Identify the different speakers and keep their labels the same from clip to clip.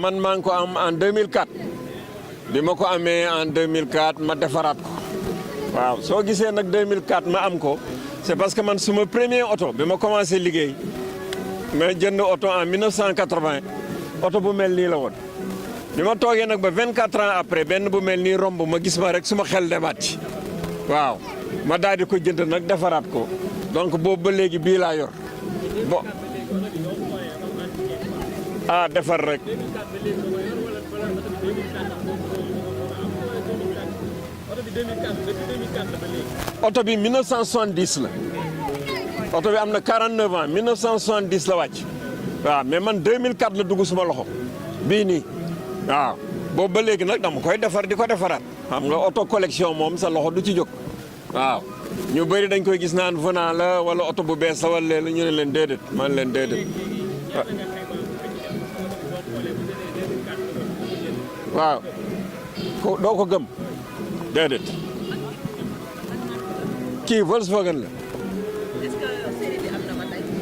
Speaker 1: man maa ngi ko am en 2004 bi ma ko amee en 2004 ma defaraat ko waaw soo gisee nag 2004 ma am ko c'est parce que man suma premier oto bi ma commencé liggéey ma jënd oto en 1980 oto bu mel nii la woon bi ma toogee nag ba 24 ans après benn bu mel nii romb ma gis ma rek suma xel demaat ci waaw ma daal di ko jënd nag defaraat ko donc boobu ba léegi bii laa yor bon ah defar rek oto bi 1970 la oto bi am na 49 ans 1970 la wàcc waaw mais man 2004 la dugg suma loxo bii nii waaw boobu ba léegi nag dama koy defar di ko defaraat xam nga oto collection moom sa loxo du ci jóg waaw ñu bëri dañ koy gis naan venant la wala oto bu bees la wala léeg ñu ne leen déedéet man leen déedéet waaw ko doo ko gëm déedéet kii Volkswagen la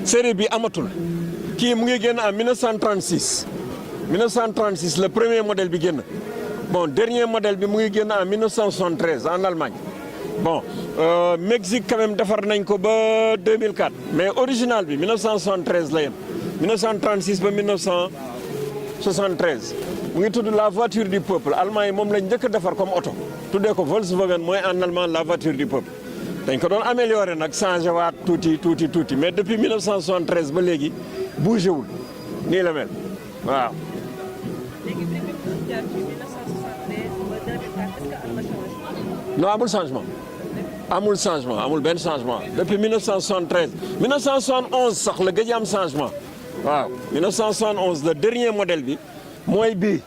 Speaker 1: série bi amatul kii mu ngi génn en 1936 1936 le premier modèle bi génn bon dernier modèle bi mu ngi génn en 1973 en Allemagne bon Mexique quand même defar nañ ko ba 2004 mais original bi 1973 la yem 1936 ba 1973 mu ngi tudd la voiture du peuple allemand yi moom lañ njëkk a defar comme oto tuddee ko Volkswagen mooy en allemand la voiture du peuple dañ ko doon amélioré nag changé waat tuuti mais depuis 1973 ba léegi bougé wul nii la mel waaw. non amul changement amul benn changement depuis 1973 1971 sax la gëj am changement waaw 1971 le dernier modèle bi mooy bii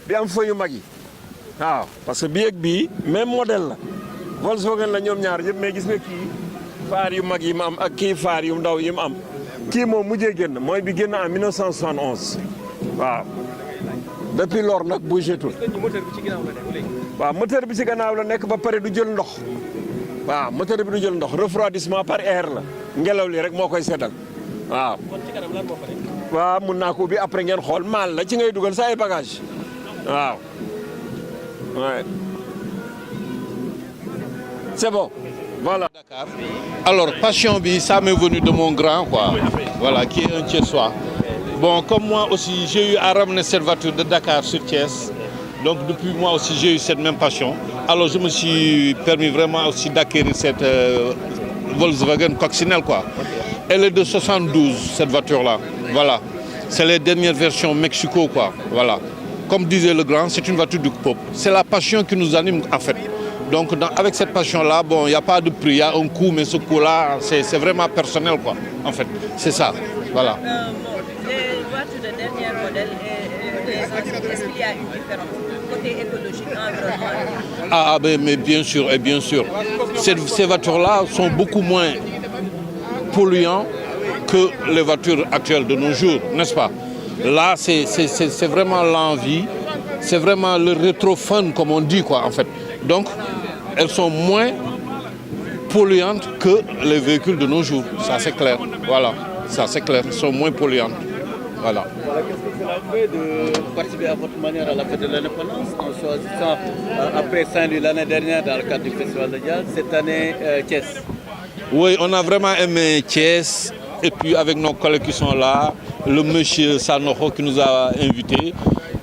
Speaker 1: bi am feu yu mag yi waaw parce que bii ak bii même modèle la Volkswagen la ñoom ñaar yëpp mais gis nga kii faar yu mag yi mu am ak kii faar yu ndaw yi mu am kii moom mujjee génn mooy bi génn en 1971 waaw depuis lors nag bougé tul waaw moteur bi ci gannaaw la nekk ba pare du jël ndox waaw moteur bi du jël ndox refroidissement par air la ngelaw li rek moo koy seddal waaw. waaw mun naa ko ubbi après ngeen xool maal la ci ngay dugal sa ay bagage waaw ouais. C'est bon voilà.
Speaker 2: Dakar. Alors passion bi ça m'est venu de mon grand quoi voilà qui est un Thiessois. Bon comme moi aussi j'ai eu à ramener cette voiture de Dakar sur Thiès. Donc depuis moi aussi j'ai eu cette même passion. Alors je me suis permis vraiment aussi d'acquérir cette Volkswagen coccinelle quoi. Elle est de 72 cette voiture-là. Voilà. C'est les dernières versions Mexico quoi. Voilà. Comme disait le grand, c'est une voiture du peuple. C'est la passion qui nous anime en fait. Donc avec cette passion-là, bon, il n'y a pas de prix, il y a un coût, mais ce coût-là, c'est vraiment personnel quoi. En fait, c'est ça. Voilà.
Speaker 3: Les voitures de dernier modèle et est-ce qu'il y a une différence côté écologique, environnemental?
Speaker 2: Mais bien sûr, et bien sûr. Ces voitures-là sont beaucoup moins polluantes que les voitures actuelles de nos jours, n'est-ce pas? Là, c'est vraiment l'envie, c'est vraiment le rétro-fun, comme on dit, quoi, en fait. Donc, elles sont moins polluantes que les véhicules de nos jours, ça c'est clair. Voilà, ça c'est clair, elles sont moins polluantes. Voilà.
Speaker 4: Qu'est-ce que cela fait de participer à votre manière à la fête de l'indépendance en choisissant après Saint-Louis l'année dernière dans le cadre du Festival de Jazz, cette année Thiès?
Speaker 2: Oui, on a vraiment aimé Thiès et puis avec nos collègues qui sont là, le monsieur Sanoho qui nous a invités.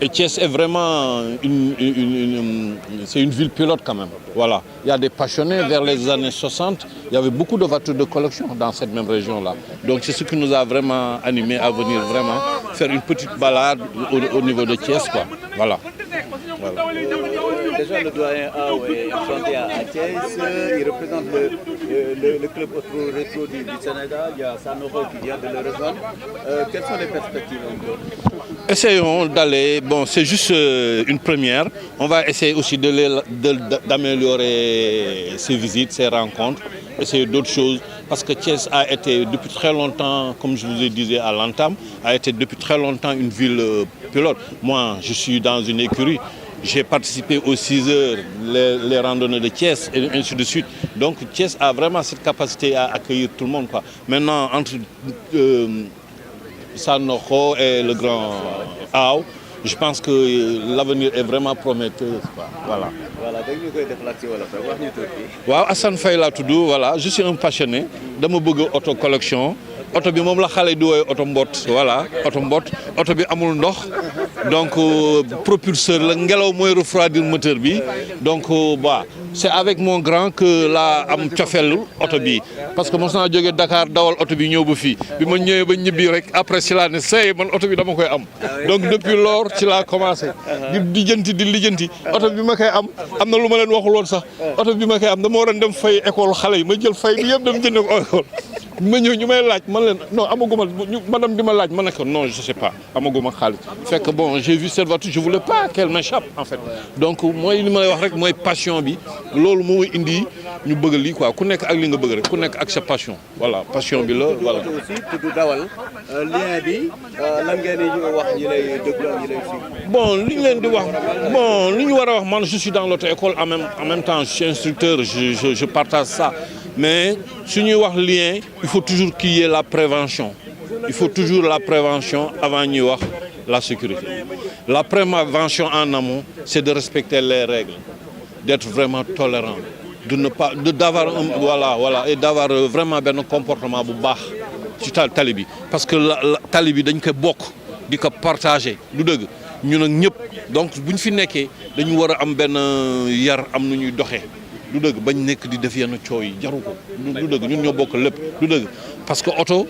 Speaker 2: Et Thiès est vraiment c'est une ville pilote quand même. Voilà. Il y a des passionnés vers les années 60. Il y avait beaucoup de voitures de collection dans cette même région-là. Donc c'est ce qui nous a vraiment animés à venir vraiment faire une petite balade au niveau de Thiès, quoi. Voilà. Voilà.
Speaker 4: Déjà le doyen Ao est implanté à Thiès. Il représente le club rétro du Sénégal. Il y a Sanoho qui vient de le rejoindre. Quelles sont les perspectives encore?
Speaker 2: Essayons d'aller, bon c'est juste une première, on va essayer aussi d'améliorer ces visites, ces rencontres, essayer d'autres choses, parce que Thiès a été depuis très longtemps, comme je vous ai dit à l'entame, a été depuis très longtemps une ville pilote. Moi je suis dans une écurie, j'ai participé aux 6 heures, les randonnées de Thiès et ainsi de suite. Donc Thiès a vraiment cette capacité à accueillir tout le monde, quoi. Maintenant entre Sanoho et le grand Ao, je pense que l'avenir est vraiment prometteur. Voilà.
Speaker 4: Voilà, dañu koy def la ci wala fa wax ñu tuuti.
Speaker 2: Waaw Assane Faye laa tudd, voilà, je suis un passionné, dama bëgg auto collection. Oto bi moom la xale di woowee oto mbott, voilà, oto mbott. Oto bi amul ndox, donc propulseur la ngelaw mooy refroidir moteur bi. Donc bah, c'est avec mon grand que laa am cofeelu oto bi, parce que mos naa jógee Dakar dawal oto bi ñëw ba fii. Bi ma ñëwee ba ñibbi rek après ci laa ne say man oto bi dama koy am. Donc depuis lors ci laa commencé di lijjanti oto bi ma koy am na lu ma leen waxul woon sax. Oto bi ma koy am dama waroon dem fay école xale yi ma jël fay bi yëpp dem jënd ko école. ma ñëw ñu may laaj man leen non amaguma madame di ma laaj ma ne ko non je sais pas amaguma xaalis fekk bon j'ai vu cette voiture je voulais pas qu'elle m'échappe en fait donc mooy li ma lay wax rek mooy passion bi loolu moo indi ñu bëgg lii quoi ku nekk ak li nga bëgg rek ku nekk ak sa passion voilà passion bi la voilà.
Speaker 4: aussi tudd dawal lien bi lan ngeen di wax ñi lay déglu ñi lay suivre.
Speaker 2: Bon li ñu leen di wax bon li ñu war a wax man je suis dans l'auto-école en même temps je suis instructeur je partage ça. Mais si nous avons un lien, il faut toujours qu'il y ait la prévention. Il faut toujours la prévention avant de voir la sécurité. La prévention en amont, c'est de respecter les règles, d'être vraiment tolérant, de ne pas, d'avoir voilà, et d'avoir vraiment un comportement bas. ci tali bi parce que tali bi dañ ko bokk di ko partager du dëgg ñun ak ñëpp donc bu ñu fi nekkee dañu war a am benn yar am nu ñuy doxee du dëgg bañ nekk di def yenn coow yi jaru ko du dëgg ñun ñoo bokk lépp du dëgg parce que oto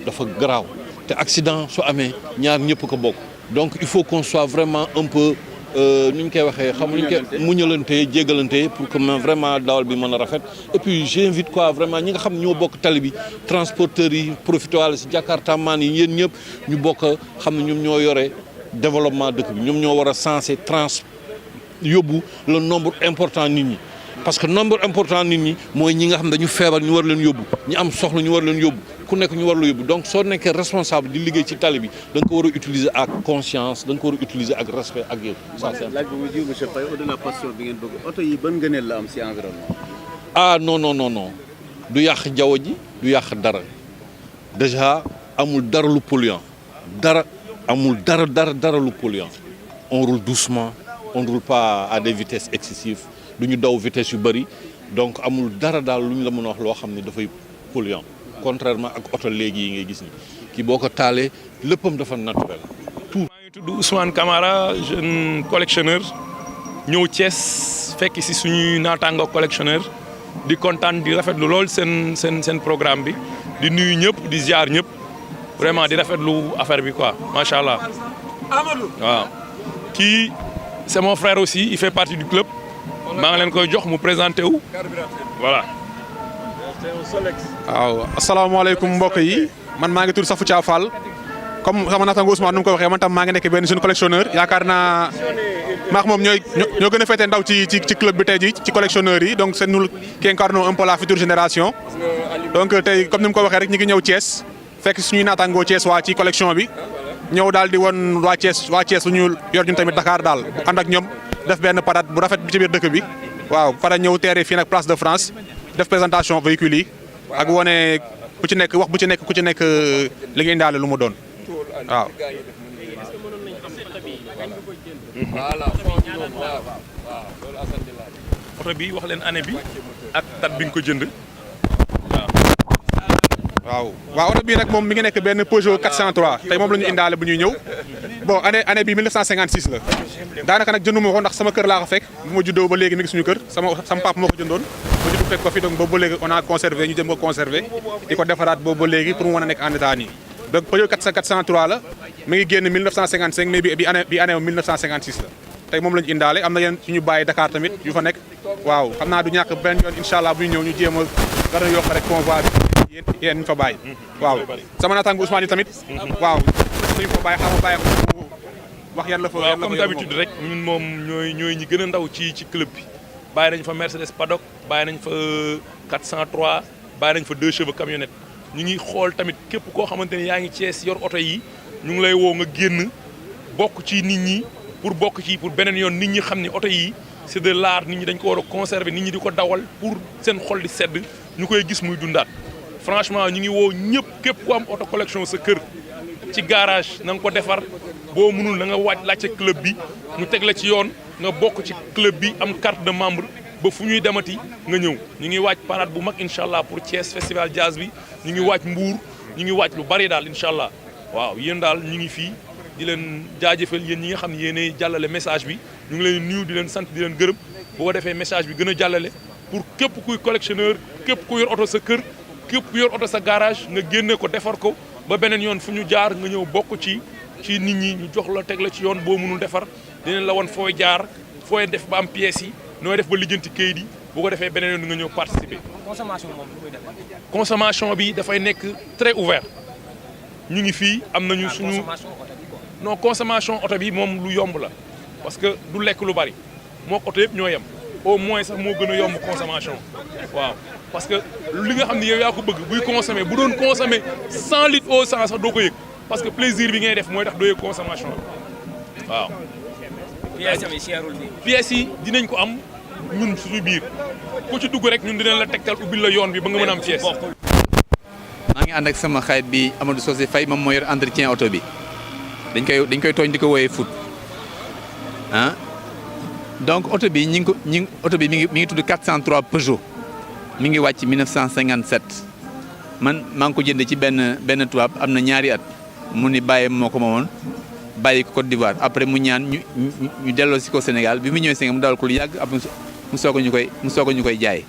Speaker 2: dafa garaaw te accident su amee ñaar ñëpp ko bokk donc il faut qu'on soit vraiment un peu nu ñu koy waxee xam ñu koy muñalante jéggalante pour que vraiment dawal bi mën a rafet et puis j'invite quoi vraiment ñi nga xam ñoo bokk tali bi transporteurs yi profité wàlla si Jakarta maan yi yéen ñëpp ñu bokk xam ne ñoom ñoo yore développement dëkk bi ñoom ñoo war a censé yóbbu le nombre important nit ñi parce que nombre important nit ñi mooy ñi nga xam dañu feebar ñu war leen yóbbu ñi am soxla ñu war leen yóbbu ku nekk ñu war la yóbbu donc soo nekkee responsable di liggéey ci tali bi da nga ko war a utiliser ak conscience da nga ko war a utiliser ak respect ak yëpp. ça c'est
Speaker 4: laaj bi mu ji monsieur Faye au-delà passion bi ngeen bëgg oto yi ban ngëneel la am ci environnement.
Speaker 2: ah non du yàq jaww ji du yàq dara déjà amul dara lu polluant dara amul dara lu polluant on roule doucement on roule pas à des vitesses excessives du ñu daw vitesse yu bëri donc amul dara daal lu ñu la mën a wax loo xam ne dafay polluant contrairement ak oto léegi yi ngay gis ni kii boo ko taalee léppam dafa naturel tout.
Speaker 5: maa ngi tudd Ousmane Camara jeune collectionneur ñëw Thiès fekk si suñuy naataango collectionneur di kontaan di rafetlu lool seen programme bi di nuyu ñëpp di ziar ñëpp vraiment di rafetlu affaire bi quoi macha allah waaw. kii c'est mon frère aussi il fait partie du club maa ngi leen koy jox mu présenté wu voilà.
Speaker 6: waaw asalaamaaleykum mbokk yi man maa ngi tudd Safou Thia Fall comme sama naataango Ousmane nu mu ko waxee man tam maa ngi nekk benn jeune collectionneur yaakaar naa maax moom ñoo gën a féetee ndaw ci club bi tey ji ci collectionneurs yi donc c'est nous qui incarnons un peu la future génération donc tey comme ni mu ko waxee rek ñu ngi ñëw Thiès fekk suñuy naataangoo Thiès waa ci collection bi ñëw daal di won waa Thiès lu ñu yor ñun tamit Dakar daal ànd ak ñoom def benn parade bu rafet bi ci biir dëkk bi waaw pare ñëw teere fii nag place de France def présentation véhicule yi ak wone ku ci nekk wax bu ci nekk ku ci nekk li nga indaale lu mu doon waaw.
Speaker 5: oto bi wax leen année bi ak date bi nga ko jënd
Speaker 6: waaw oto bii nag moom mi ngi nekk benn Peugeot 403 tey moom la ñu indaale bu ñuy ñëw bon année bi 1956 la daanaka nag jënduma ko ndax sama kër laa ko fekk bu ma juddoo ba léegi mi ngi suñu kër sama papa moo ko jëndoon ma juddu fekk ko fi donc boobu ba léegi on a conservé ñu jëm ko conservé di ko defaraat boobu ba léegi pour mu mën a nekk en état nii donc Peugeot 403 la mi ngi génn 1955 mais bi année 1956 la tey moom la ñu indaale am na yeneen suñu bàyyi Dakar tamit yu fa nekk waaw xam naa du ñàkk benn yoon incha allah bu ñu ñëw ñu jéem a gën a yokk rek convoi bi yéen ñu fa bàyyi waaw sama naataango Ousmane yi tamit waaw suñu fa bàyyi xam nga bàyyi ko wax yan la fa
Speaker 5: waaw comme d'habitude rek ñun moom ñooy ñi gën a ndaw ci club bi bàyyi nañ fa Mercedes Paddock bàyyi nañ fa 403 bàyyi nañ fa 2 chevaux camionnette ñu ngi xool tamit képp koo xamante ne yaa ngi Thiès yor oto yi ñu ngi lay woo nga génn bokk ci nit ñi pour bokk ci pour beneen yoon nit ñi xam ni oto yi c'est de l'art nit ñi dañ ko war a conserver nit ñi di ko dawal pour seen xol di sedd ñu koy gis muy dundaat franchement ñu ngi woo ñëpp képp ku am auto collection sa kër ci garage na nga ko defar boo mënul na nga wàcc laajte club bi ñu teg la ci yoon nga bokk ci club bi am carte de membre ba fu ñuy demati nga ñëw ñu ngi wàcc parade bu mag incha allah pour Thiès festival jazz bi ñu ngi wàcc Mbour ñu ngi wàcc lu bari daal incha allah waaw yéen daal ñu ngi fii di leen jaajëfal yéen ñi nga xam ne yéenay jàllale message bi ñu ngi leen nuyu di leen sant di leen gërëm boo ko defee message bi gën a jàllale pour képp kuy collectionneur képp ku yor oto sa kër képp ku yor oto sa garage nga génne ko defar ko ba beneen yoon fu ñu jaar nga ñëw bokk ci nit ñi ñu jox la teg la ci yoon boo mënul defar dinañ la woon fooy jaar fooy def ba am pièces yi nooy def ba lijjanti kayit yi boo ko defee beneen yoon nga ñëw participer. consommation bi dafay nekk très ouvert ñu ngi fii am nañu suñu non consommation oto bi moom lu yomb la parce que du lekk lu bari moo oto yëpp ñoo yem au moins sax moo gën a yomb consommation waaw parce que li nga xam ne yow yaa ko bëgg buy consommer bu doon consommer 100 litres au 100 sax doo ko yëg parce que plaisir bi ngay def mooy tax doo yëg consommation bi waaw. pièces yi dinañ ko am ñun suñu biir ku ci dugg rek ñun dinañ la tegtal ubbil la yoon bi ba nga mën a am pièce.
Speaker 7: maa ngi ànd ak sama xarit bi Amadou Socé Faye moom moo yor entretien oto bi dañ koy tooñ di ko wooyee foot ah donc oto bi oto bi mi ngi tudd 403 Peugeot mi ngi wàcc 1957 man maa ngi ko jënd ci benn tubaab am na ñaari at mu ni bàyyi moo ko moomoon bàyyi ko Côte d'Ivoire après mu ñaan ñu delloo si ko Sénégal bi mu ñëwee Sénégal mu dawal ko lu yàgg après mu soog a ñu koy jaay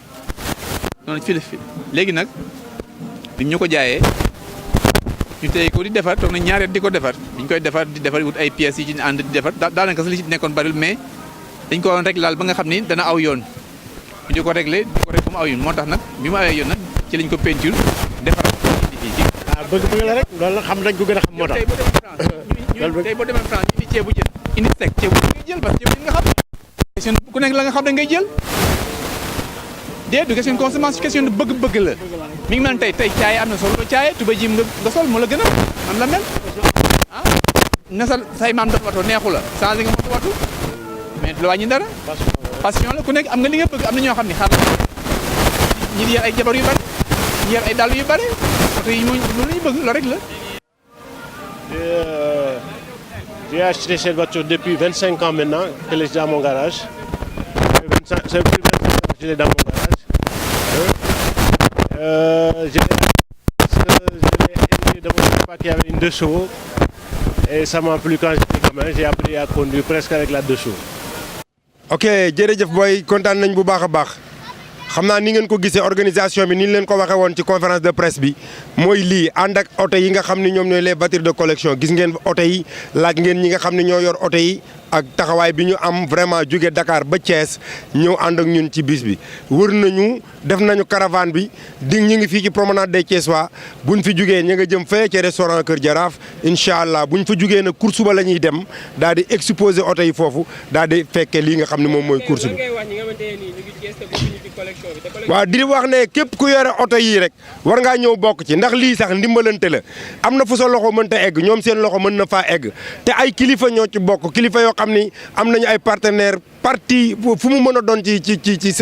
Speaker 7: noonu fii la fi léegi nag bi ñu ko jaayee ñu tey ko di defar toog na ñaari at di ko defar bi ñu koy defar di defar wut ay pièces yi ci ànd di defar daanaka li ci nekkoon bariwul mais dañ ko rek laal ba nga xam ni dana aw yoon ñu di ko réglé di ko rek ba mu aw yoon moo tax nag bi mu awee yoon nag ci lañ ko peinture defar
Speaker 8: bëgg la rek loolu nag xam nañ ko gën a xam moo tax.
Speaker 7: tey boo demee France indi ceebu jën indi steak ceebu jën ngay jël parce que ceebu jën nga xam. question ku nekk la nga xam da ngay jël déet du question consommation question de bëgg-bëgg la mi ngi mel tey caaye am na solo caaye tuba ji nga sol moo la gën a man la mel ah na sa say maam doon watu neexu la changé nga moto watu mais du la wàññi dara passion la ku nekk am nga li nga bëgg am na ñoo xam ne xaar ñi di yar ay jabar yu bari ñi yar ay dàll yu bari oto yi moom lu ñu bëgg la rek la.
Speaker 8: J'ai acheté cette voiture depuis 25 ans maintenant qu'elle est dans mon garage. C'est plus 25 ans que je l'ai dans mon garage. Je l'ai hérité de mon papa qui avait une 2 chevaux et ça m'a plu quand j'étais gamin. J'ai appris à conduire presque avec la 2 chevaux.
Speaker 9: ok jërëjëf booy kontaan nañ bu baax a baax xam naa ni ngeen ko gisee organisation bi ni ñu leen ko waxee woon ci conférence de presse bi mooy lii ànd ak oto yi nga xam ne ñoom ñooy les voitures de collection gis ngeen oto yi laaj ngeen ñi nga xam ne ñoo yor oto yi ak taxawaay bi ñu am vraiment jóge Dakar ba Thiès ñëw ànd ak ñun ci bis bi wër nañu def nañu caravane bi ñu ngi fii ci promenade des Thiessois buñ fi jugee ñu nga jëm fee ci restaurant Kër Jaraaf incha allah buñ fa jugee nag course ba la ñuy dem daal di exposer oto yi foofu daal di fekkee lii nga xam ne moom mooy course bi. waaw di wax ne képp ku yore oto yii rek war ngaa ñëw bokk ci ndax lii sax ndimbalante la am na fu sa loxo mënta egg ñoom seen loxo mën na faa egg te ay kilifa ñoo ci bokk kilifa yoo xam ni am nañu ay partenaires parti fu mu mën a doon ci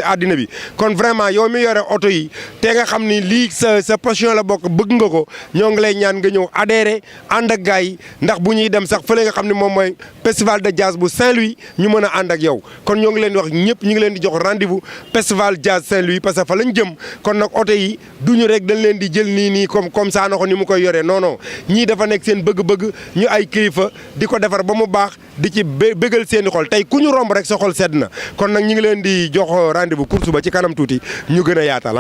Speaker 9: àddina bi kon vraiment yow mi yore oto yi te nga xam ni lii sa passion la bokk bëgg nga ko ñoo ngi lay ñaan nga ñëw adhéré ànd ak gars yi ndax bu ñuy dem sax fële nga xam ne moom mooy festival de jazz bu Saint-Louis ñu mën a ànd ak yow kon ñoo ngi leen di wax ñëpp ñu ngi leen di jox rendez-vous festival jazz Saint-Louis parce que fa lañ jëm kon nag oto yi duñu rek dañ leen di jël nii comme ça na ko ni mu koy yoree non non ñii dafa nekk seen bëgg-bëgg ñu ay kilifa di ko defar ba mu baax di ci bëggal seeni xol tey ku ñu romb rek sa xol sedd na kon nag ñu ngi leen di jox rendez-vous course ba ci kanam tuuti ñu gën a yaatal